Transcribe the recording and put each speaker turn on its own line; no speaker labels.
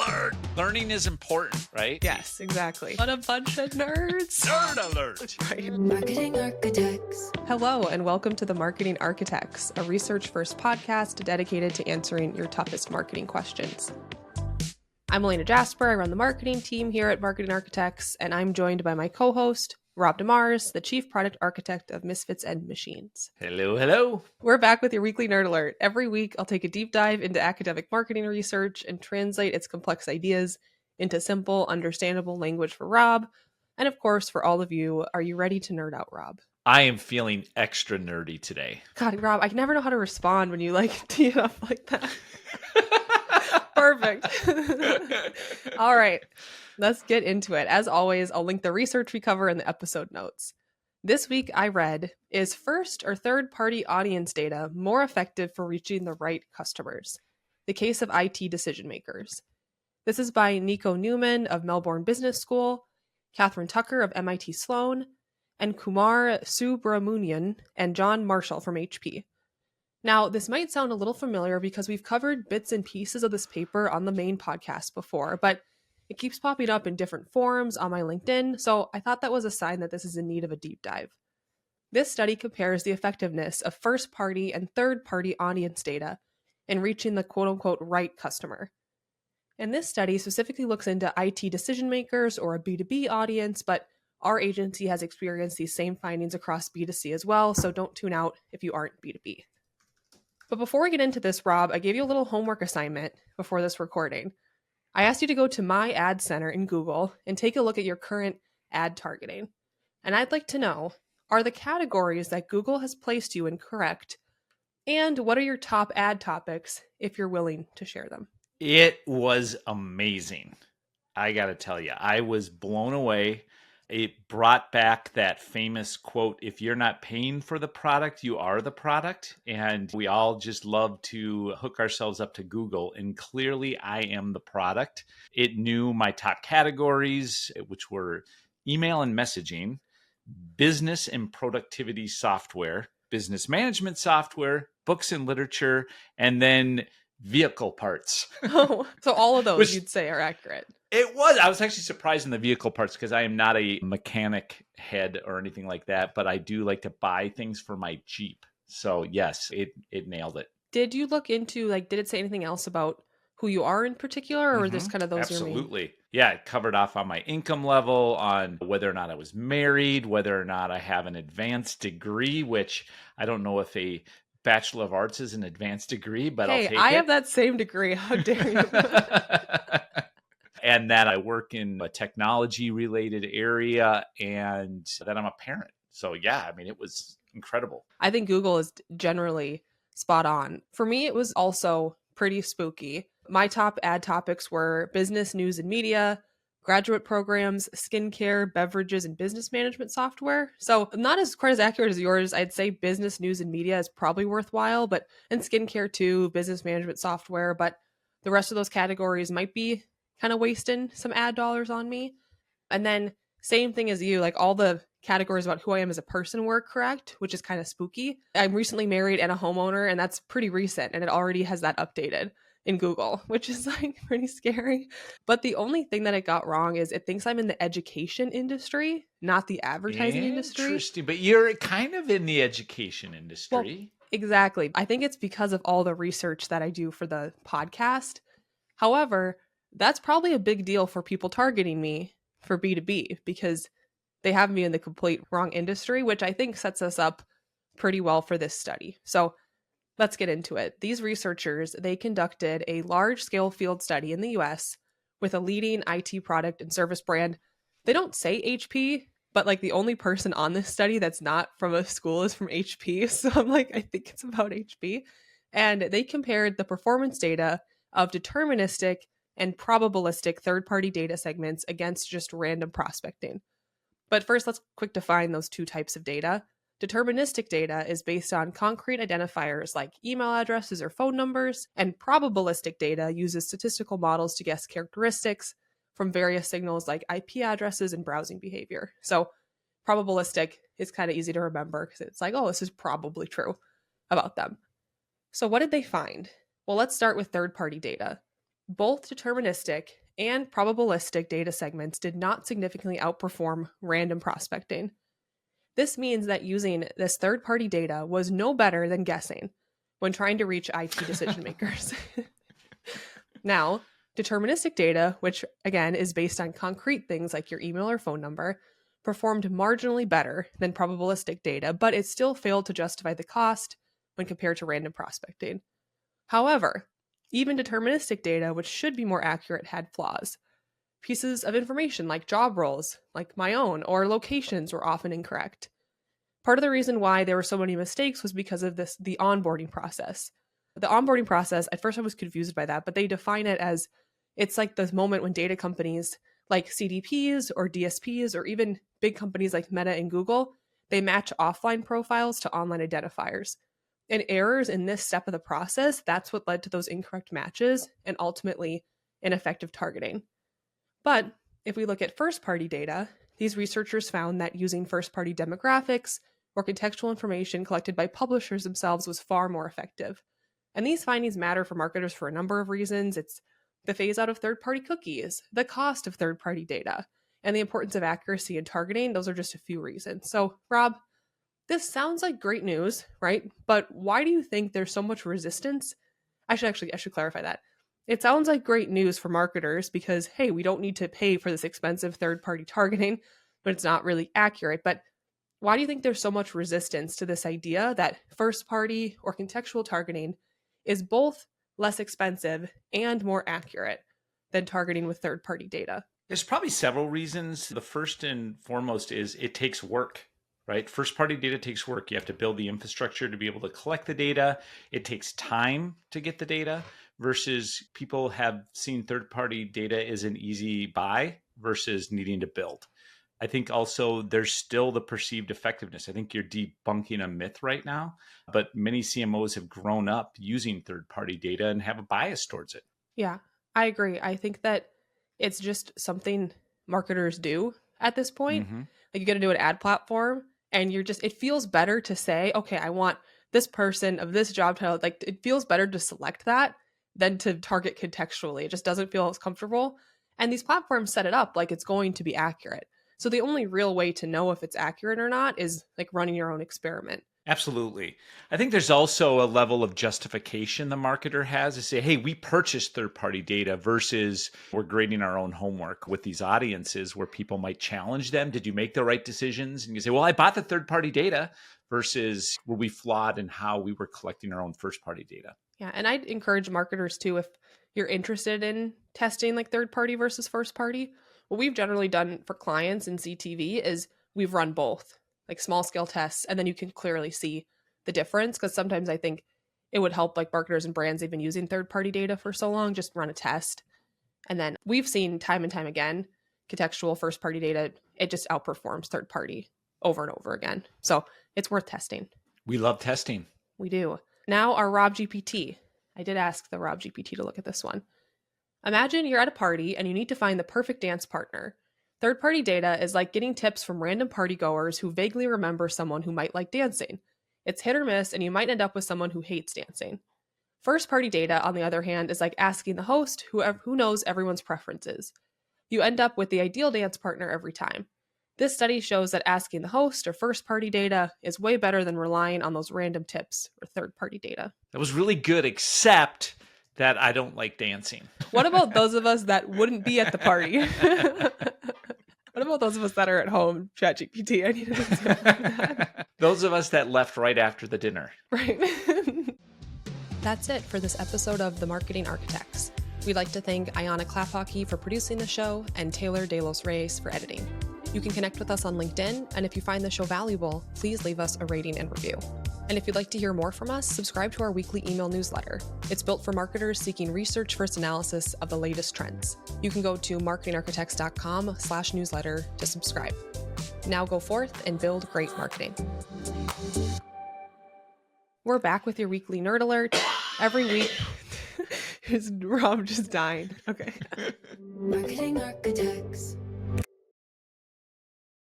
alert! Learning is important, right?
Yes, exactly. What a bunch of nerds.
Nerd alert!
Right.
Marketing Architects.
Hello, and welcome to the Marketing Architects, a research-first podcast dedicated to answering your toughest marketing questions. I'm Elena Jasper. I run the marketing team here at Marketing Architects, and I'm joined by my co-host, Rob DeMars, the Chief Product Architect of Misfits and Machines.
Hello, hello.
We're back with your weekly Nerd Alert. Every week, I'll take a deep dive into academic marketing research and translate its complex ideas into simple, understandable language for Rob. And of course, for all of you, are you ready to nerd out, Rob?
I am feeling extra nerdy today.
God, Rob, I never know how to respond when you tee it up like that. Perfect. All right, let's get into it. As always, I'll link the research we cover in the episode notes. This week I read, is first or third party audience data more effective for reaching the right customers? The case of IT decision makers. This is by Nico Newman of Melbourne Business School, Catherine Tucker of MIT Sloan, and Kumar Subramanian and John Marshall from HP. Now, this might sound a little familiar because we've covered bits and pieces of this paper on the main podcast before, but it keeps popping up in different forums on my LinkedIn, so I thought that was a sign that this is in need of a deep dive. This study compares the effectiveness of first-party and third-party audience data in reaching the quote-unquote right customer. And this study specifically looks into IT decision makers or a B2B audience, but our agency has experienced these same findings across B2C as well, so don't tune out if you aren't B2B. But before we get into this, Rob, I gave you a little homework assignment before this recording. I asked you to go to My Ad Center in Google and take a look at your current ad targeting. And I'd like to know, are the categories that Google has placed you in correct? And what are your top ad topics, if you're willing to share them?
It was amazing. I got to tell you, I was blown away. It brought back that famous quote, if you're not paying for the product, you are the product. And we all just love to hook ourselves up to Google. And clearly, I am the product. It knew my top categories, which were email and messaging, business and productivity software, business management software, books and literature, and then vehicle parts.
Oh, so all of those you'd say are accurate.
It was. I was actually surprised in the vehicle parts because I am not a mechanic head or anything like that, but I do like to buy things for my Jeep. So yes, it nailed it.
Did you look into, did it say anything else about who you are in particular, or just kind of those your main?
Absolutely. Yeah, it covered off on my income level, on whether or not I was married, whether or not I have an advanced degree, which I don't know if a Bachelor of Arts is an advanced degree, but I'll take it.
I have that same degree. How dare you?
And that I work in a technology-related area, and that I'm a parent. So yeah, I mean, it was incredible.
I think Google is generally spot on. For me, it was also pretty spooky. My top ad topics were business, news, and media, graduate programs, skincare, beverages, and business management software. So not quite as accurate as yours. I'd say business, news, and media is probably worthwhile, and skincare too, business management software. But the rest of those categories might be kind of wasting some ad dollars on me. And then same thing as you, all the categories about who I am as a person were correct, which is kind of spooky. I'm recently married and a homeowner, and that's pretty recent, and it already has that updated in Google, which is pretty scary. But the only thing that it got wrong is it thinks I'm in the education industry, not the advertising industry.
Interesting, but you're kind of in the education industry.
Well, exactly. I think it's because of all the research that I do for the podcast. However, that's probably a big deal for people targeting me for B2B because they have me in the complete wrong industry, which I think sets us up pretty well for this study. So let's get into it. These researchers, they conducted a large-scale field study in the US with a leading IT product and service brand. They don't say HP, but the only person on this study that's not from a school is from HP. So I'm I think it's about HP. And they compared the performance data of deterministic and probabilistic third-party data segments against just random prospecting. But first, let's quick define those two types of data. Deterministic data is based on concrete identifiers like email addresses or phone numbers, and probabilistic data uses statistical models to guess characteristics from various signals like IP addresses and browsing behavior. So probabilistic is kind of easy to remember because it's this is probably true about them. So what did they find? Well, let's start with third-party data. Both deterministic and probabilistic data segments did not significantly outperform random prospecting. This means that using this third-party data was no better than guessing when trying to reach IT decision makers. Now, deterministic data, which again is based on concrete things like your email or phone number, performed marginally better than probabilistic data, but it still failed to justify the cost when compared to random prospecting. However, even deterministic data, which should be more accurate, had flaws. Pieces of information like job roles, like my own, or locations were often incorrect. Part of the reason why there were so many mistakes was because of the onboarding process. The onboarding process, at first I was confused by that, but they define it as it's like the moment when data companies like CDPs or DSPs or even big companies like Meta and Google, they match offline profiles to online identifiers. And errors in this step of the process, that's what led to those incorrect matches and ultimately ineffective targeting. But if we look at first-party data, these researchers found that using first-party demographics or contextual information collected by publishers themselves was far more effective. And these findings matter for marketers for a number of reasons. It's the phase out of third-party cookies, the cost of third-party data, and the importance of accuracy and targeting. Those are just a few reasons. So, Rob, this sounds like great news, right? But why do you think there's so much resistance? I should clarify that. It sounds like great news for marketers because, hey, we don't need to pay for this expensive third-party targeting, but it's not really accurate. But why do you think there's so much resistance to this idea that first-party or contextual targeting is both less expensive and more accurate than targeting with third-party data?
There's probably several reasons. The first and foremost is it takes work, right? First-party data takes work. You have to build the infrastructure to be able to collect the data. It takes time to get the data versus people have seen third-party data as an easy buy versus needing to build. I think also there's still the perceived effectiveness. I think you're debunking a myth right now, but many CMOs have grown up using third-party data and have a bias towards it.
Yeah, I agree. I think that it's just something marketers do at this point.
Mm-hmm.
Like you get to do an ad platform and it feels better to say, okay, I want this person of this job title. Like it feels better to select that than to target contextually. It just doesn't feel as comfortable. And these platforms set it up like it's going to be accurate. So the only real way to know if it's accurate or not is like running your own experiment.
Absolutely. I think there's also a level of justification the marketer has to say, hey, we purchased third-party data versus we're grading our own homework with these audiences where people might challenge them. Did you make the right decisions? And you say, well, I bought the third-party data versus were we flawed in how we were collecting our own first-party data?
Yeah. And I'd encourage marketers too, if you're interested in testing like third-party versus first-party, what we've generally done for clients in CTV is we've run both, like small scale tests, and then you can clearly see the difference. Because sometimes I think it would help like marketers and brands even using third-party data for so long, just run a test. And then we've seen time and time again, contextual first-party data, it just outperforms third-party over and over again. So it's worth testing.
We love testing.
We do. Now our Rob GPT. I did ask the Rob GPT to look at this one. Imagine you're at a party and you need to find the perfect dance partner. Third-party data is like getting tips from random partygoers who vaguely remember someone who might like dancing. It's hit or miss, and you might end up with someone who hates dancing. First-party data, on the other hand, is like asking the host who knows everyone's preferences. You end up with the ideal dance partner every time. This study shows that asking the host or first-party data is way better than relying on those random tips or third-party data.
That was really good, except that I don't like dancing.
What about those of us that wouldn't be at the party? What about those of us that are at home? ChatGPT, I need an example of that.
Those of us that left right after the dinner.
Right. That's it for this episode of The Marketing Architects. We'd like to thank Ayana Klafhockey for producing the show and Taylor De Los Reyes for editing. You can connect with us on LinkedIn, and if you find the show valuable, please leave us a rating and review. And if you'd like to hear more from us, subscribe to our weekly email newsletter. It's built for marketers seeking research-first analysis of the latest trends. You can go to marketingarchitects.com/newsletter to subscribe. Now go forth and build great marketing. We're back with your weekly nerd alert. Every week, is Rob just dying? Okay.
Marketing Architects.